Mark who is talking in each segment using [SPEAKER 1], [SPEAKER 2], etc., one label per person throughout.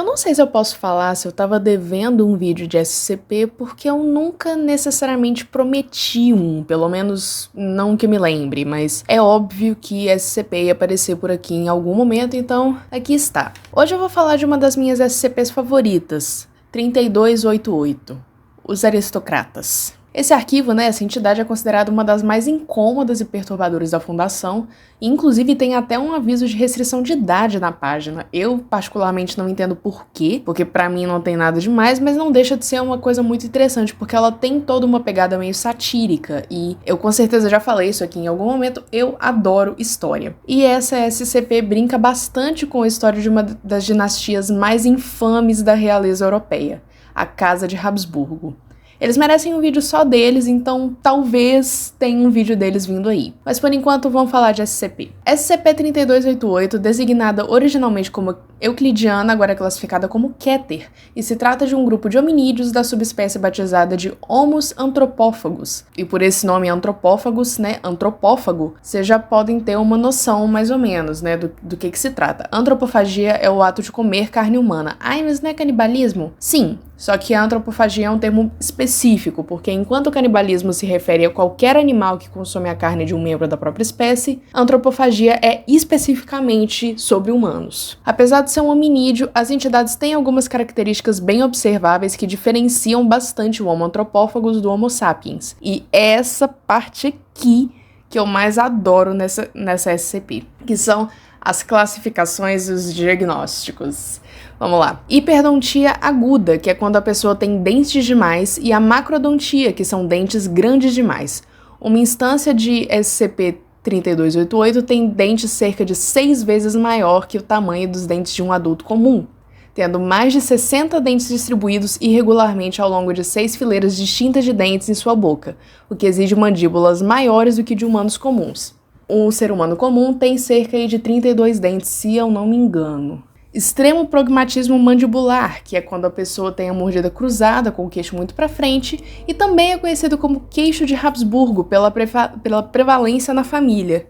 [SPEAKER 1] Eu não sei se eu posso falar se eu tava devendo um vídeo de SCP, porque eu nunca necessariamente prometi um, pelo menos não que me lembre, mas é óbvio que SCP ia aparecer por aqui em algum momento, então aqui está. Hoje eu vou falar de uma das minhas SCPs favoritas, 3288, os aristocratas. Esse arquivo, essa entidade é considerada uma das mais incômodas e perturbadoras da Fundação, e inclusive tem até um aviso de restrição de idade na página. Eu particularmente não entendo por quê, porque pra mim não tem nada demais, mas não deixa de ser uma coisa muito interessante, porque ela tem toda uma pegada meio satírica, e eu com certeza já falei isso aqui em algum momento, eu adoro história. E essa SCP brinca bastante com a história de uma das dinastias mais infames da realeza europeia, a Casa de Habsburgo. Eles merecem um vídeo só deles, então talvez tenha um vídeo deles vindo aí. Mas por enquanto vamos falar de SCP. SCP-3288, designada originalmente como euclidiana, agora é classificada como Keter, e se trata de um grupo de hominídeos da subespécie batizada de Homo antropófagos. E por esse nome antropófagos, antropófago, vocês já podem ter uma noção mais ou menos, do que se trata. Antropofagia é o ato de comer carne humana. Ai, mas não é canibalismo? Sim. Só que a antropofagia é um termo específico, porque enquanto o canibalismo se refere a qualquer animal que consome a carne de um membro da própria espécie, a antropofagia é especificamente sobre humanos. Apesar de ser um hominídeo, as entidades têm algumas características bem observáveis que diferenciam bastante o Homo antropófagos do Homo sapiens. E é essa parte aqui que eu mais adoro nessa SCP, que são as classificações e os diagnósticos. Vamos lá. Hiperdontia aguda, que é quando a pessoa tem dentes demais, e a macrodontia, que são dentes grandes demais. Uma instância de SCP-3288 tem dentes cerca de 6 vezes maior que o tamanho dos dentes de um adulto comum, tendo mais de 60 dentes distribuídos irregularmente ao longo de 6 fileiras distintas de dentes em sua boca, o que exige mandíbulas maiores do que de humanos comuns. Um ser humano comum tem cerca de 32 dentes, se eu não me engano. Extremo pragmatismo mandibular, que é quando a pessoa tem a mordida cruzada, com o queixo muito para frente, e também é conhecido como queixo de Habsburgo, pela prevalência na família.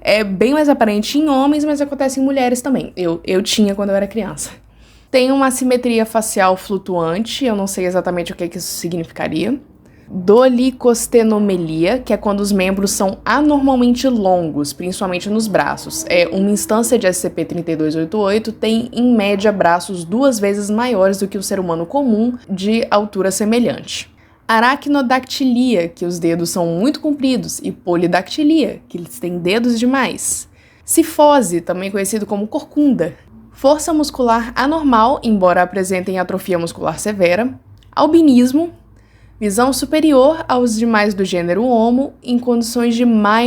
[SPEAKER 1] É bem mais aparente em homens, mas acontece em mulheres também. Eu tinha quando eu era criança. Tem uma assimetria facial flutuante, eu não sei exatamente o que isso significaria. Dolicostenomelia, que é quando os membros são anormalmente longos, principalmente nos braços. Uma instância de SCP-3288 tem, em média, braços 2 vezes maiores do que o ser humano comum, de altura semelhante. Aracnodactilia, que os dedos são muito compridos, e polidactilia, que eles têm dedos demais. Cifose, também conhecido como corcunda. Força muscular anormal, embora apresentem atrofia muscular severa. Albinismo. Visão superior aos demais do gênero Homo em condições de má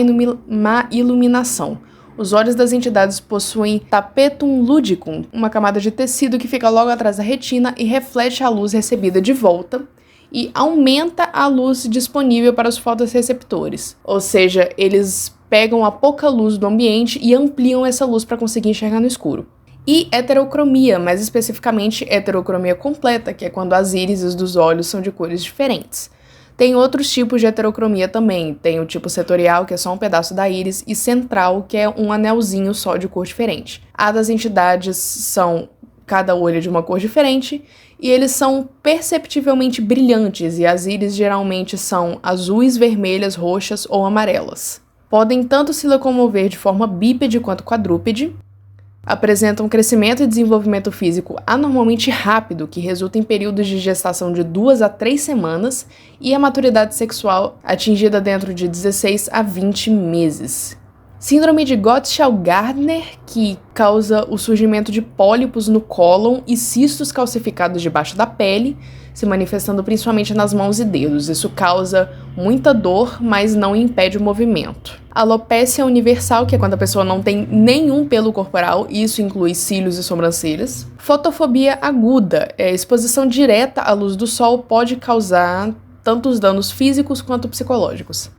[SPEAKER 1] iluminação. Os olhos das entidades possuem tapetum ludicum, uma camada de tecido que fica logo atrás da retina e reflete a luz recebida de volta e aumenta a luz disponível para os fotorreceptores. Ou seja, eles pegam a pouca luz do ambiente e ampliam essa luz para conseguir enxergar no escuro. E heterocromia, mais especificamente heterocromia completa, que é quando as írises dos olhos são de cores diferentes. Tem outros tipos de heterocromia também, tem o tipo setorial, que é só um pedaço da íris, e central, que é um anelzinho só de cor diferente. A das entidades são cada olho de uma cor diferente, e eles são perceptivelmente brilhantes, e as íris geralmente são azuis, vermelhas, roxas ou amarelas. Podem tanto se locomover de forma bípede quanto quadrúpede. Apresentam crescimento e desenvolvimento físico anormalmente rápido, que resulta em períodos de gestação de 2 a 3 semanas, e a maturidade sexual atingida dentro de 16 a 20 meses. Síndrome de Gottschall-Gardner, que causa o surgimento de pólipos no cólon e cistos calcificados debaixo da pele, se manifestando principalmente nas mãos e dedos. Isso causa muita dor, mas não impede o movimento. Alopécia universal, que é quando a pessoa não tem nenhum pelo corporal, e isso inclui cílios e sobrancelhas. Fotofobia aguda, exposição direta à luz do sol pode causar tanto os danos físicos quanto psicológicos.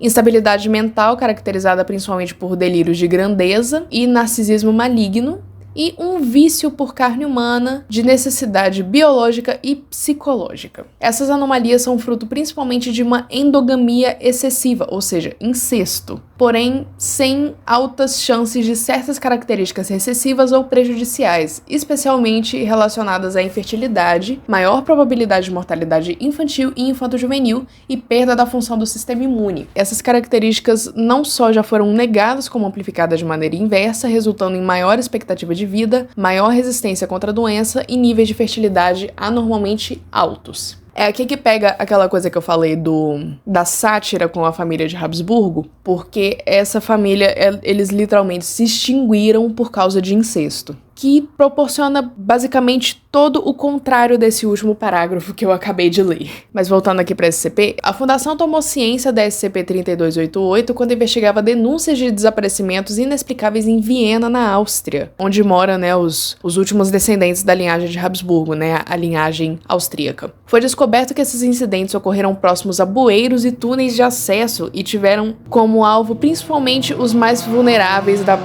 [SPEAKER 1] Instabilidade mental, caracterizada principalmente por delírios de grandeza e narcisismo maligno, e um vício por carne humana de necessidade biológica e psicológica. Essas anomalias são fruto principalmente de uma endogamia excessiva, ou seja, incesto. porém sem altas chances de certas características recessivas ou prejudiciais, especialmente relacionadas à infertilidade, maior probabilidade de mortalidade infantil e infanto-juvenil e perda da função do sistema imune. Essas características não só já foram negadas como amplificadas de maneira inversa, resultando em maior expectativa de vida, maior resistência contra a doença e níveis de fertilidade anormalmente altos. É aqui que pega aquela coisa que eu falei da sátira com a família de Habsburgo, porque essa família, eles literalmente se extinguiram por causa de incesto, que proporciona basicamente todo o contrário desse último parágrafo que eu acabei de ler. Mas voltando aqui para a SCP, a Fundação tomou ciência da SCP-3288 quando investigava denúncias de desaparecimentos inexplicáveis em Viena, na Áustria, onde moram, os últimos descendentes da linhagem de Habsburgo, a linhagem austríaca. Foi descoberto que esses incidentes ocorreram próximos a bueiros e túneis de acesso e tiveram como alvo principalmente os mais vulneráveis da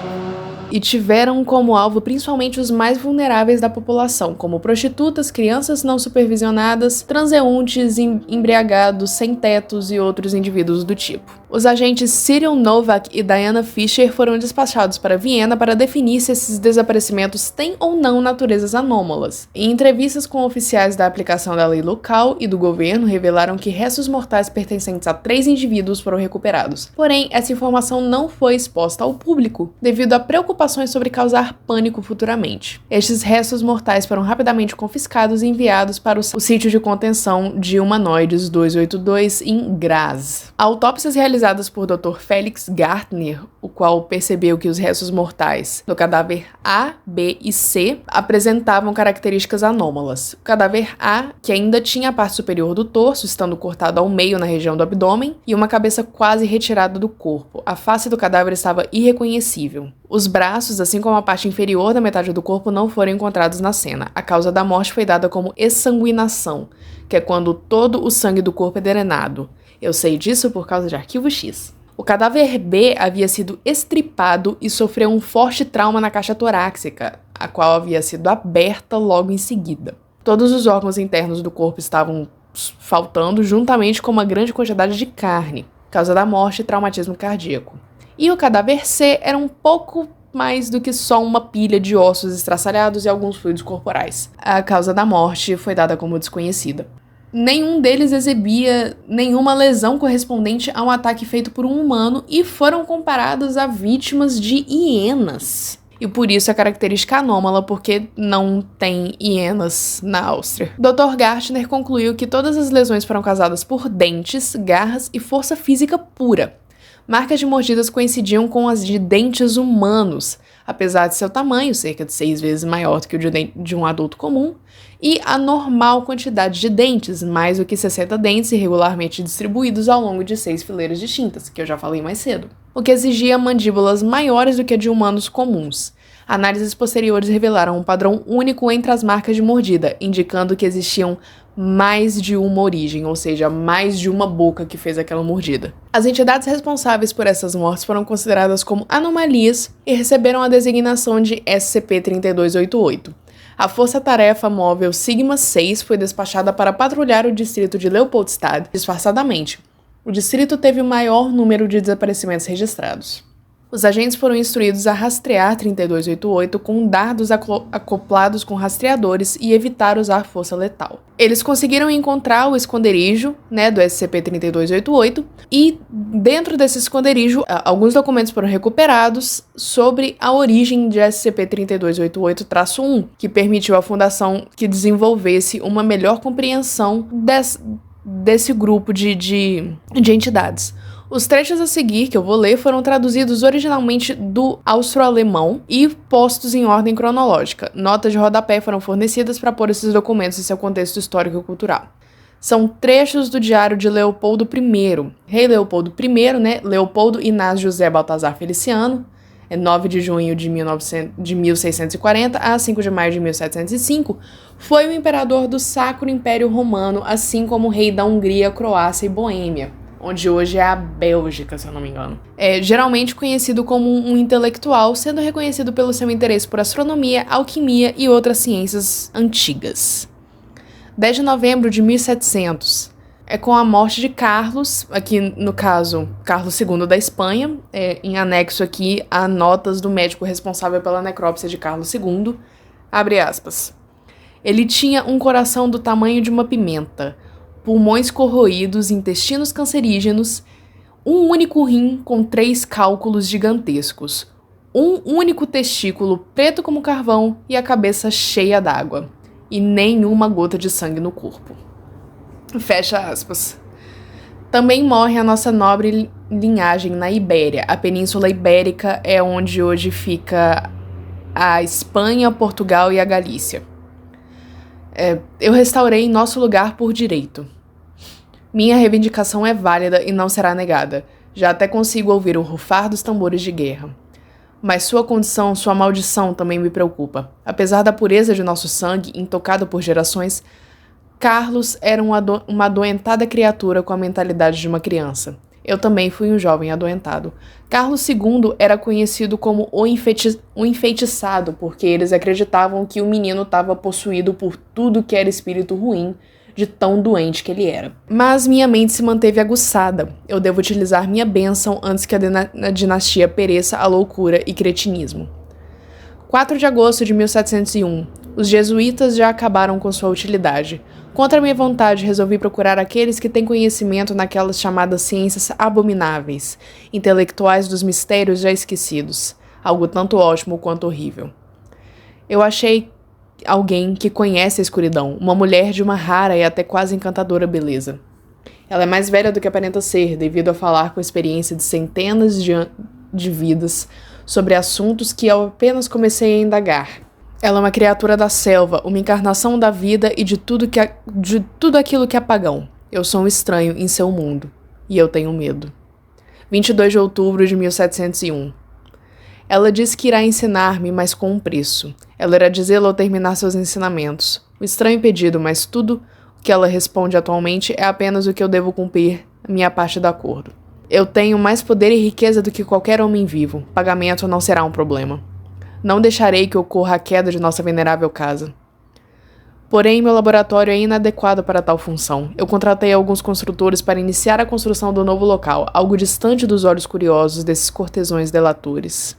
[SPEAKER 1] população, como prostitutas, crianças não supervisionadas, transeuntes, embriagados, sem-tetos e outros indivíduos do tipo. Os agentes Cyril Novak e Diana Fisher foram despachados para Viena para definir se esses desaparecimentos têm ou não naturezas anômalas. Em entrevistas com oficiais da aplicação da lei local e do governo, revelaram que restos mortais pertencentes a 3 indivíduos foram recuperados. Porém, essa informação não foi exposta ao público, devido a preocupações sobre causar pânico futuramente. Estes restos mortais foram rapidamente confiscados e enviados para o sítio de contenção de humanoides 282 em Graz. Autópsias realizadas por Dr. Felix Gartner, o qual percebeu que os restos mortais do cadáver A, B e C apresentavam características anômalas. O cadáver A, que ainda tinha a parte superior do torso, estando cortado ao meio na região do abdômen, e uma cabeça quase retirada do corpo. A face do cadáver estava irreconhecível. Os braços, assim como a parte inferior da metade do corpo, não foram encontrados na cena. A causa da morte foi dada como exsanguinação, que é quando todo o sangue do corpo é drenado. Eu sei disso por causa de Arquivo X. O cadáver B havia sido estripado e sofreu um forte trauma na caixa torácica, a qual havia sido aberta logo em seguida. Todos os órgãos internos do corpo estavam faltando, juntamente com uma grande quantidade de carne, causa da morte e traumatismo cardíaco. E o cadáver C era um pouco mais do que só uma pilha de ossos estraçalhados e alguns fluidos corporais. A causa da morte foi dada como desconhecida. Nenhum deles exibia nenhuma lesão correspondente a um ataque feito por um humano e foram comparados a vítimas de hienas. E por isso a característica anômala, porque não tem hienas na Áustria. Dr. Gartner concluiu que todas as lesões foram causadas por dentes, garras e força física pura. Marcas de mordidas coincidiam com as de dentes humanos, apesar de seu tamanho, cerca de 6 vezes maior do que o de um adulto comum, e a normal quantidade de dentes, mais do que 60 dentes irregularmente distribuídos ao longo de 6 fileiras distintas, que eu já falei mais cedo, o que exigia mandíbulas maiores do que a de humanos comuns. Análises posteriores revelaram um padrão único entre as marcas de mordida, indicando que existiam mais de uma origem, ou seja, mais de uma boca que fez aquela mordida. As entidades responsáveis por essas mortes foram consideradas como anomalias e receberam a designação de SCP-3288. A Força-Tarefa Móvel Sigma-6 foi despachada para patrulhar o distrito de Leopoldstadt disfarçadamente. O distrito teve o maior número de desaparecimentos registrados. Os agentes foram instruídos a rastrear 3288 com dardos acoplados com rastreadores e evitar usar força letal. Eles conseguiram encontrar o esconderijo, do SCP-3288 e dentro desse esconderijo, alguns documentos foram recuperados sobre a origem de SCP-3288-1, que permitiu à Fundação que desenvolvesse uma melhor compreensão desse grupo de entidades. Os trechos a seguir, que eu vou ler, foram traduzidos originalmente do austro-alemão e postos em ordem cronológica. Notas de rodapé foram fornecidas para pôr esses documentos em seu contexto histórico e cultural. São trechos do diário de Leopoldo I, rei Leopoldo I, Leopoldo Inácio José Baltazar Feliciano, 9 de junho de 1640 a 5 de maio de 1705, foi o imperador do Sacro Império Romano, assim como o rei da Hungria, Croácia e Boêmia, onde hoje é a Bélgica, se eu não me engano. É geralmente conhecido como um intelectual, sendo reconhecido pelo seu interesse por astronomia, alquimia e outras ciências antigas. 10 de novembro de 1700. é com a morte de Carlos, aqui no caso, Carlos II da Espanha, em anexo aqui a notas do médico responsável pela necrópsia de Carlos II, abre aspas. Ele tinha um coração do tamanho de uma pimenta, pulmões corroídos, intestinos cancerígenos, um único rim com 3 cálculos gigantescos, um único testículo preto como carvão e a cabeça cheia d'água, e nenhuma gota de sangue no corpo. Fecha aspas. Também morre a nossa nobre linhagem na Ibéria. A Península Ibérica é onde hoje fica a Espanha, Portugal e a Galícia. Eu restaurei nosso lugar por direito. Minha reivindicação é válida e não será negada. Já até consigo ouvir o rufar dos tambores de guerra. Mas sua condição, sua maldição também me preocupa. Apesar da pureza de nosso sangue, intocado por gerações, Carlos era uma adoentada criatura com a mentalidade de uma criança. Eu também fui um jovem adoentado. Carlos II era conhecido como o enfeitiçado, porque eles acreditavam que o menino estava possuído por tudo que era espírito ruim, de tão doente que ele era. Mas minha mente se manteve aguçada. Eu devo utilizar minha bênção antes que a dinastia pereça a loucura e cretinismo. 4 de agosto de 1701. Os jesuítas já acabaram com sua utilidade. Contra minha vontade, resolvi procurar aqueles que têm conhecimento naquelas chamadas ciências abomináveis, intelectuais dos mistérios já esquecidos, algo tanto ótimo quanto horrível. Eu achei alguém que conhece a escuridão, uma mulher de uma rara e até quase encantadora beleza. Ela é mais velha do que aparenta ser, devido a falar com a experiência de centenas de vidas sobre assuntos que eu apenas comecei a indagar. Ela é uma criatura da selva, uma encarnação da vida e de tudo aquilo que é pagão. Eu sou um estranho em seu mundo. E eu tenho medo. 22 de outubro de 1701. Ela disse que irá ensinar-me, mas com um preço. Ela irá dizê-lo ao terminar seus ensinamentos. O estranho pedido, mas tudo o que ela responde atualmente é apenas o que eu devo cumprir, minha parte do acordo. Eu tenho mais poder e riqueza do que qualquer homem vivo. Pagamento não será um problema. Não deixarei que ocorra a queda de nossa venerável casa. Porém, meu laboratório é inadequado para tal função. Eu contratei alguns construtores para iniciar a construção do novo local, algo distante dos olhos curiosos desses cortesões delatores.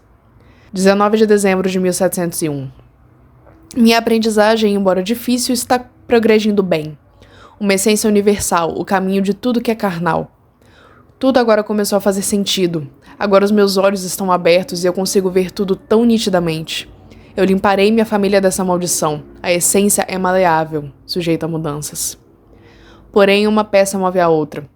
[SPEAKER 1] 19 de dezembro de 1701. Minha aprendizagem, embora difícil, está progredindo bem. Uma essência universal, o caminho de tudo que é carnal. Tudo agora começou a fazer sentido. Agora os meus olhos estão abertos e eu consigo ver tudo tão nitidamente. Eu limparei minha família dessa maldição. A essência é maleável, sujeita a mudanças. Porém, uma peça move a outra.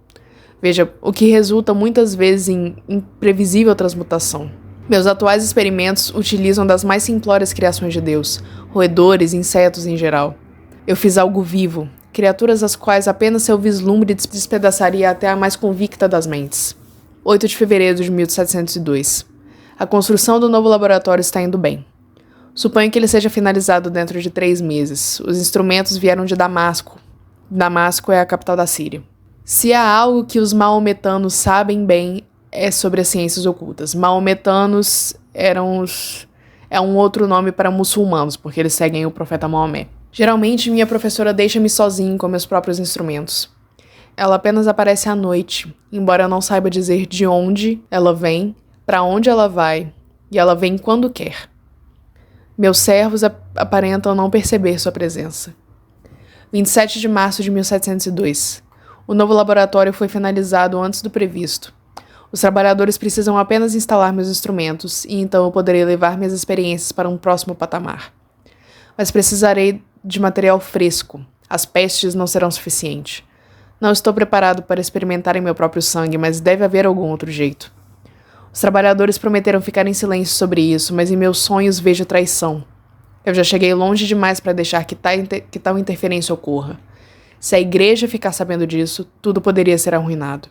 [SPEAKER 1] Veja, o que resulta muitas vezes em imprevisível transmutação. Meus atuais experimentos utilizam das mais simplórias criações de Deus, roedores, insetos em geral. Eu fiz algo vivo, criaturas as quais apenas seu vislumbre despedaçaria até a mais convicta das mentes. 8 de fevereiro de 1702. A construção do novo laboratório está indo bem. Suponho que ele seja finalizado dentro de 3 meses. Os instrumentos vieram de Damasco. Damasco é a capital da Síria. Se há algo que os maometanos sabem bem, é sobre as ciências ocultas. Maometanos é um outro nome para muçulmanos, porque eles seguem o profeta Maomé. Geralmente, minha professora deixa-me sozinho com meus próprios instrumentos. Ela apenas aparece à noite, embora eu não saiba dizer de onde ela vem, para onde ela vai, e ela vem quando quer. Meus servos aparentam não perceber sua presença. 27 de março de 1702. O novo laboratório foi finalizado antes do previsto. Os trabalhadores precisam apenas instalar meus instrumentos, e então eu poderei levar minhas experiências para um próximo patamar. Mas precisarei de material fresco. As pestes não serão suficientes. Não estou preparado para experimentar em meu próprio sangue, mas deve haver algum outro jeito. Os trabalhadores prometeram ficar em silêncio sobre isso, mas em meus sonhos vejo traição. Eu já cheguei longe demais para deixar que tal interferência ocorra. Se a igreja ficar sabendo disso, tudo poderia ser arruinado.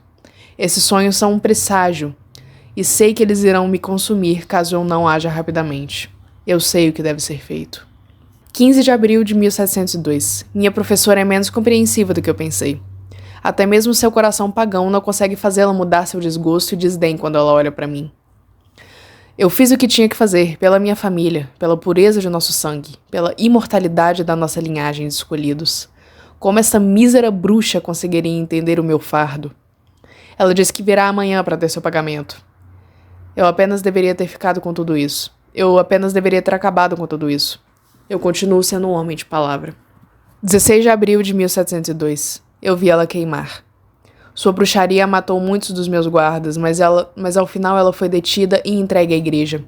[SPEAKER 1] Esses sonhos são um presságio, e sei que eles irão me consumir caso eu não haja rapidamente. Eu sei o que deve ser feito. 15 de abril de 1702. Minha professora é menos compreensiva do que eu pensei. Até mesmo seu coração pagão não consegue fazê-la mudar seu desgosto e desdém quando ela olha para mim. Eu fiz o que tinha que fazer pela minha família, pela pureza de nosso sangue, pela imortalidade da nossa linhagem de escolhidos. Como essa mísera bruxa conseguiria entender o meu fardo? Ela disse que virá amanhã para ter seu pagamento. Eu apenas deveria ter ficado com tudo isso. Eu apenas deveria ter acabado com tudo isso. Eu continuo sendo um homem de palavra. 16 de abril de 1702. Eu vi ela queimar. Sua bruxaria matou muitos dos meus guardas, mas ao final ela foi detida e entregue à igreja.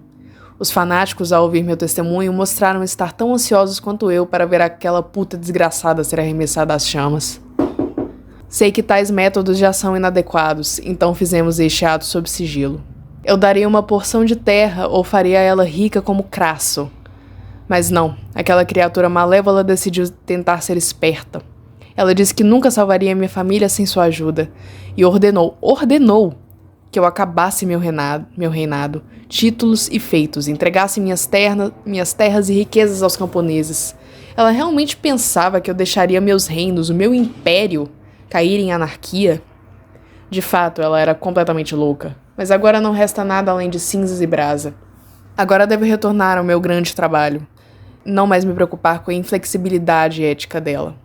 [SPEAKER 1] Os fanáticos, ao ouvir meu testemunho, mostraram estar tão ansiosos quanto eu para ver aquela puta desgraçada ser arremessada às chamas. Sei que tais métodos já são inadequados, então fizemos este ato sob sigilo. Eu daria uma porção de terra ou faria ela rica como Crasso. Mas não, aquela criatura malévola decidiu tentar ser esperta. Ela disse que nunca salvaria minha família sem sua ajuda. E ordenou que eu acabasse meu reinado, títulos e feitos, entregasse minhas terras e riquezas aos camponeses. Ela realmente pensava que eu deixaria meus reinos, o meu império, cair em anarquia? De fato, ela era completamente louca. Mas agora não resta nada além de cinzas e brasa. Agora devo retornar ao meu grande trabalho. Não mais me preocupar com a inflexibilidade ética dela.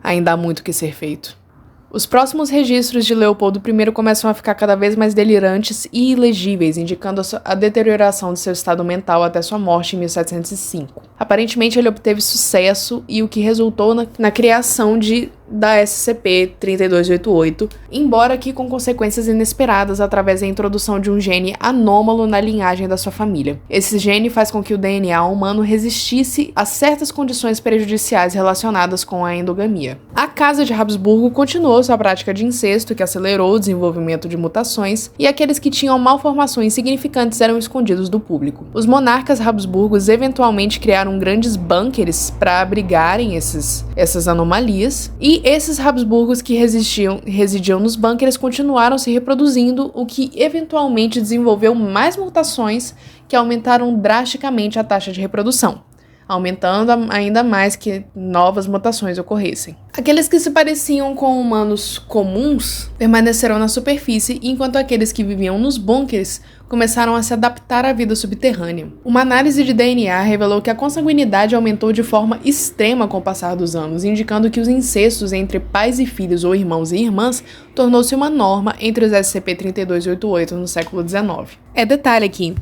[SPEAKER 1] Ainda há muito que ser feito. Os próximos registros de Leopoldo I começam a ficar cada vez mais delirantes e ilegíveis, indicando a deterioração de seu estado mental até sua morte em 1705. Aparentemente, ele obteve sucesso e o que resultou na criação da SCP-3288, embora que com consequências inesperadas através da introdução de um gene anômalo na linhagem da sua família. Esse gene faz com que o DNA humano resistisse a certas condições prejudiciais relacionadas com a endogamia. A Casa de Habsburgo continuou sua prática de incesto, que acelerou o desenvolvimento de mutações, e aqueles que tinham malformações significantes eram escondidos do público. Os monarcas Habsburgos eventualmente criaram grandes bunkers para abrigarem essas anomalias, e esses Habsburgos que residiam nos bunkers continuaram se reproduzindo, o que eventualmente desenvolveu mais mutações que aumentaram drasticamente a taxa de reprodução, aumentando ainda mais que novas mutações ocorressem. Aqueles que se pareciam com humanos comuns permaneceram na superfície, enquanto aqueles que viviam nos bunkers começaram a se adaptar à vida subterrânea. Uma análise de DNA revelou que a consanguinidade aumentou de forma extrema com o passar dos anos, indicando que os incestos entre pais e filhos ou irmãos e irmãs tornou-se uma norma entre os SCP-3288 no século XIX. Detalhe aqui.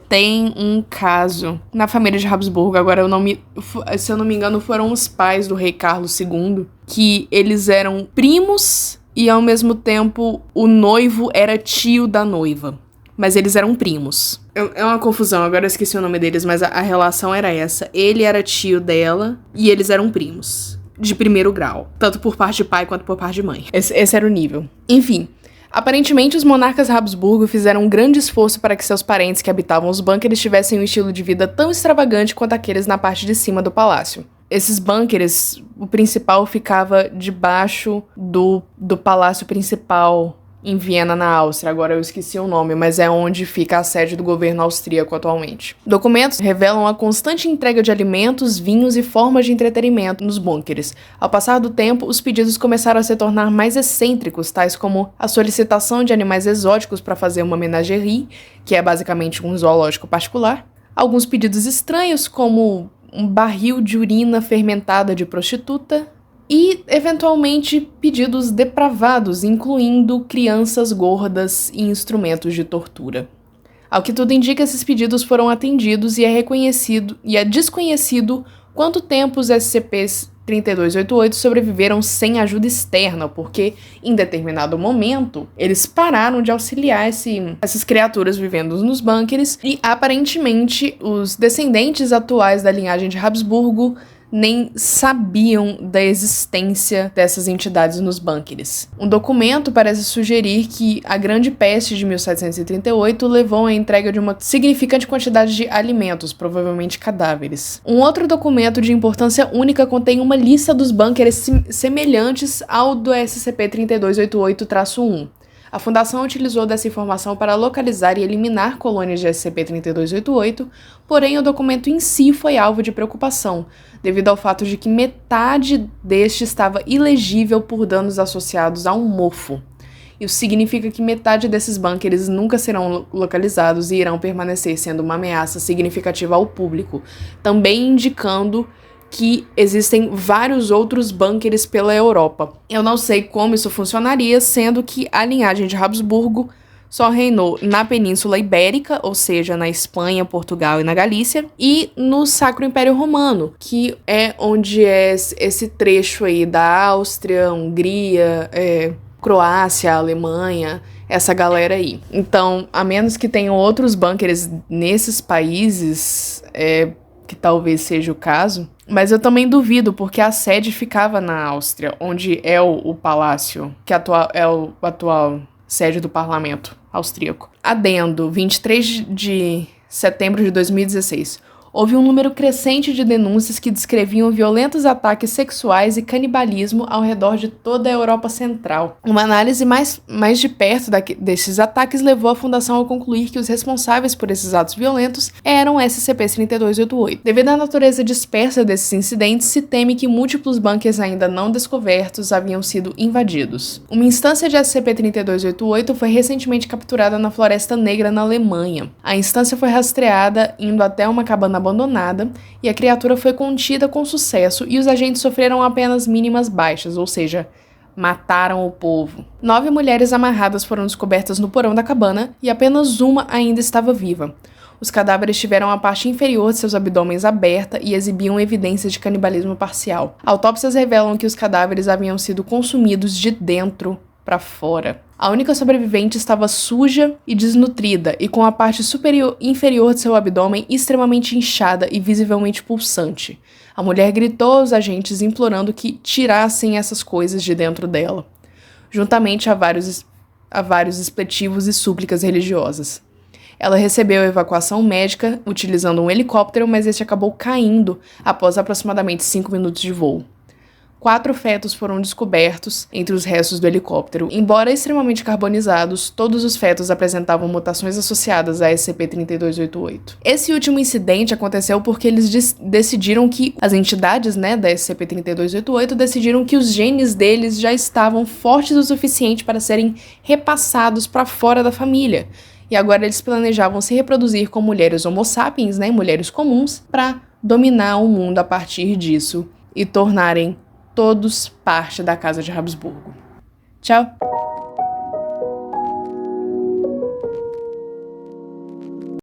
[SPEAKER 1] Tem um caso na família de Habsburgo, agora se eu não me engano foram os pais do rei Carlos II, que eles eram primos e ao mesmo tempo o noivo era tio da noiva, mas eles eram primos. É uma confusão, agora eu esqueci o nome deles, mas a relação era essa, ele era tio dela e eles eram primos, de primeiro grau, tanto por parte de pai quanto por parte de mãe. Esse era o nível. Enfim, aparentemente, os monarcas Habsburgo fizeram um grande esforço para que seus parentes que habitavam os bunkers tivessem um estilo de vida tão extravagante quanto aqueles na parte de cima do palácio. Esses bunkers, o principal ficava debaixo do palácio principal em Viena, na Áustria. Agora eu esqueci o nome, mas é onde fica a sede do governo austríaco atualmente. Documentos revelam a constante entrega de alimentos, vinhos e formas de entretenimento nos bunkers. Ao passar do tempo, os pedidos começaram a se tornar mais excêntricos, tais como a solicitação de animais exóticos para fazer uma menagerie, que é basicamente um zoológico particular, alguns pedidos estranhos, como um barril de urina fermentada de prostituta, e, eventualmente, pedidos depravados, incluindo crianças gordas e instrumentos de tortura. Ao que tudo indica, esses pedidos foram atendidos e é desconhecido quanto tempo os SCP-3288 sobreviveram sem ajuda externa, porque, em determinado momento, eles pararam de auxiliar essas criaturas vivendo nos bunkers e, aparentemente, os descendentes atuais da linhagem de Habsburgo nem sabiam da existência dessas entidades nos bunkers. Um documento parece sugerir que a Grande Peste de 1738 levou à entrega de uma significante quantidade de alimentos, provavelmente cadáveres. Um outro documento de importância única contém uma lista dos bunkers semelhantes ao do SCP-3288-1. A Fundação utilizou dessa informação para localizar e eliminar colônias de SCP-3288, porém o documento em si foi alvo de preocupação, devido ao fato de que metade deste estava ilegível por danos associados a um mofo. Isso significa que metade desses bunkers nunca serão localizados e irão permanecer sendo uma ameaça significativa ao público, também indicando que existem vários outros bunkers pela Europa. Eu não sei como isso funcionaria, sendo que a linhagem de Habsburgo só reinou na Península Ibérica, ou seja, na Espanha, Portugal e na Galícia, e no Sacro Império Romano, que é onde é esse trecho aí da Áustria, Hungria, Croácia, Alemanha, essa galera aí. Então, a menos que tenham outros bunkers nesses países, que talvez seja o caso, mas eu também duvido, porque a sede ficava na Áustria, onde é o palácio, que é o atual sede do parlamento austríaco. Adendo, 23 de setembro de 2016. Houve um número crescente de denúncias que descreviam violentos ataques sexuais e canibalismo ao redor de toda a Europa Central. Uma análise mais de perto desses ataques levou a Fundação a concluir que os responsáveis por esses atos violentos eram SCP-3288. Devido à natureza dispersa desses incidentes, se teme que múltiplos bunkers ainda não descobertos haviam sido invadidos. Uma instância de SCP-3288 foi recentemente capturada na Floresta Negra, na Alemanha. A instância foi rastreada indo até uma cabana abandonada, e a criatura foi contida com sucesso e os agentes sofreram apenas mínimas baixas, ou seja, mataram o povo. 9 mulheres amarradas foram descobertas no porão da cabana e apenas uma ainda estava viva. Os cadáveres tiveram a parte inferior de seus abdômenes aberta e exibiam evidências de canibalismo parcial. Autópsias revelam que os cadáveres haviam sido consumidos de dentro para fora. A única sobrevivente estava suja e desnutrida e com a parte inferior de seu abdômen extremamente inchada e visivelmente pulsante. A mulher gritou aos agentes implorando que tirassem essas coisas de dentro dela, juntamente a vários expletivos e súplicas religiosas. Ela recebeu evacuação médica utilizando um helicóptero, mas este acabou caindo após aproximadamente 5 minutos de voo. 4 fetos foram descobertos entre os restos do helicóptero. Embora extremamente carbonizados, todos os fetos apresentavam mutações associadas a SCP-3288. Esse último incidente aconteceu porque eles decidiram que as entidades, da SCP-3288 decidiram que os genes deles já estavam fortes o suficiente para serem repassados para fora da família. E agora eles planejavam se reproduzir com mulheres homo sapiens, mulheres comuns, para dominar o mundo a partir disso e tornarem todos parte da Casa de Habsburgo. Tchau!